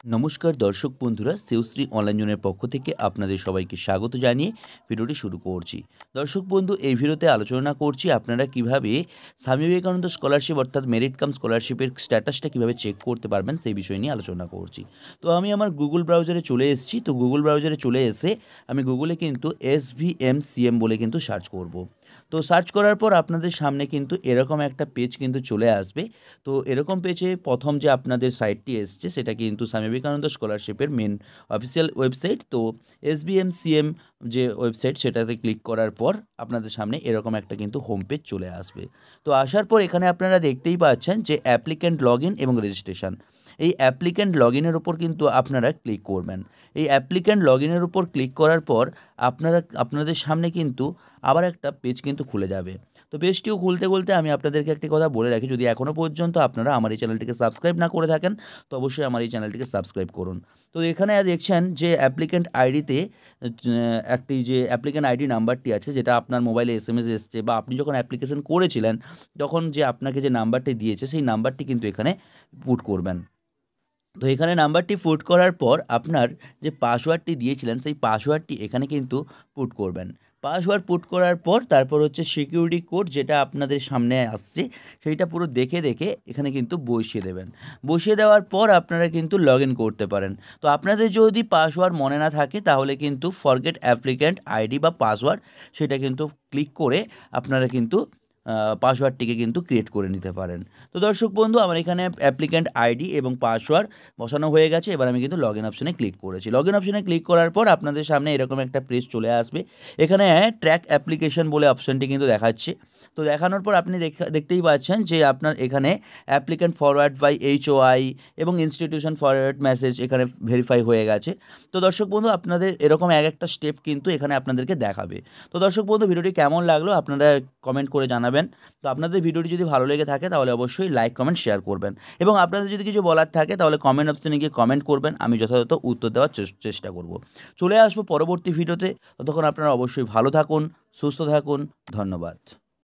নমস্কার দর্শক বন্ধুরা, সেউশ্রী অনলাইন জোনের পক্ষ থেকে আপনাদের সবাইকে স্বাগত জানিয়ে ভিডিওটি শুরু করছি। দর্শক বন্ধু, এই ভিডিওতে আলোচনা করছি আপনারা কিভাবে স্বামী বিবেকানন্দ স্কলারশিপ অর্থাৎ মেরিট কাম স্কলারশিপের স্ট্যাটাসটা কিভাবে চেক করতে পারবেন সেই বিষয় নিয়ে আলোচনা করছি। তো আমি আমার গুগল ব্রাউজারে চলে এসেছি। তো গুগল ব্রাউজারে চলে এসে আমি গুগলে কিন্তু SVMCM বলে কিন্তু সার্চ করব। তো সার্চ করার পর আপনাদের সামনে কিন্তু এরকম একটা পেজ কিন্তু চলে আসবে। তো এরকম পেজে প্রথম যে আপনাদের সাইটটি এসছে সেটা কিন্তু স্বামী বিবেকানন্দ স্কলারশিপের মেন অফিসিয়াল ওয়েবসাইট। তো SBMCM যে ওয়েবসাইট সেটাতে ক্লিক করার পর আপনাদের সামনে এরকম একটা কিন্তু হোম পেজ চলে আসবে। তো আসার পর এখানে আপনারা দেখতেই পাচ্ছেন যে অ্যাপ্লিক্যান্ট লগ ইন এবং রেজিস্ট্রেশন। এই অ্যাপ্লিক্যান্ট লগ ইনের উপর কিন্তু আপনারা ক্লিক করবেন। এই অ্যাপ্লিক্যান্ট লগ ইনের উপর ক্লিক করার পর আপনাদের সামনে কিন্তু আবার একটা পেজ কিন্তু খুলে যাবে। তো পেজটিও খুলতে আমি আপনাদেরকে একটি কথা বলে রাখি, যদি এখনও পর্যন্ত আপনারা আমার এই চ্যানেলটিকে সাবস্ক্রাইব না করে থাকেন তো অবশ্যই আমার এই চ্যানেলটিকে সাবস্ক্রাইব করুন। তো এখানে দেখছেন যে অ্যাপ্লিক্যান্ট আইডিতে একটি যে অ্যাপ্লিক্যান্ট আইডি নাম্বারটি আছে, যেটা আপনার মোবাইলে SMS এসছে বা আপনি যখন অ্যাপ্লিকেশন করেছিলেন তখন যে আপনাকে যে নাম্বারটি দিয়েছে সেই নাম্বারটি কিন্তু এখানে পুট করবেন। তো এখানে নাম্বারটি পুট করার পর আপনার যে পাসওয়ার্ডটি দিয়েছিলেন সেই পাসওয়ার্ডটি এখানে কিন্তু পুট করবেন। পাসওয়ার্ড পুট করার পর তারপর হচ্ছে সিকিউরিটি কোড যেটা আপনাদের সামনে আসছে সেইটা পুরো দেখে এখানে কিন্তু বসিয়ে দেবেন। বসিয়ে দেওয়ার পর আপনারা কিন্তু লগ ইন করতে পারেন। তো আপনাদের যদি পাসওয়ার্ড মনে না থাকে তাহলে কিন্তু ফরগেট অ্যাপ্লিক্যান্ট আইডি বা পাসওয়ার্ড সেটা কিন্তু ক্লিক করে আপনারা কিন্তু পাসওয়ার্ডটিকে কিন্তু ক্রিয়েট করে নিতে পারেন। তো দর্শক বন্ধু, আমার এখানে অ্যাপ্লিক্যান্ট আইডি এবং পাসওয়ার্ড বসানো হয়ে গেছে। এবার আমি কিন্তু লগ ইন অপশনে ক্লিক করেছি। লগ ইন অপশনে ক্লিক করার পর আপনাদের সামনে এরকম একটা পেজ চলে আসবে। এখানে ট্র্যাক অ্যাপ্লিকেশন বলে অপশনটি কিন্তু দেখাচ্ছে। তো দেখানোর পর আপনি দেখতেই পাচ্ছেন যে আপনার এখানে অ্যাপ্লিক্যান্ট ফরওয়ার্ড বাই HOI এবং ইনস্টিটিউশন ফরওয়ার্ড মেসেজ এখানে ভেরিফাই হয়ে গেছে। তো দর্শক বন্ধু, আপনাদের এরকম এক একটা স্টেপ কিন্তু এখানে আপনাদেরকে দেখাবে। তো দর্শক বন্ধু, ভিডিওটি কেমন লাগলো আপনারা কমেন্ট করে জানাবেন। তো আপনাদের ভিডিওটি যদি ভালো লেগে থাকে তাহলে অবশ্যই লাইক, কমেন্ট, শেয়ার করবেন এবং আপনাদের যদি কিছু বলার থাকে তাহলে কমেন্ট অপশনে গিয়ে কমেন্ট করবেন। আমি যথাযথ উত্তর দেওয়ার চেষ্টা করব। চলে আসবো পরবর্তী ভিডিওতে। ততক্ষণ আপনারা অবশ্যই ভালো থাকুন, সুস্থ থাকুন। ধন্যবাদ।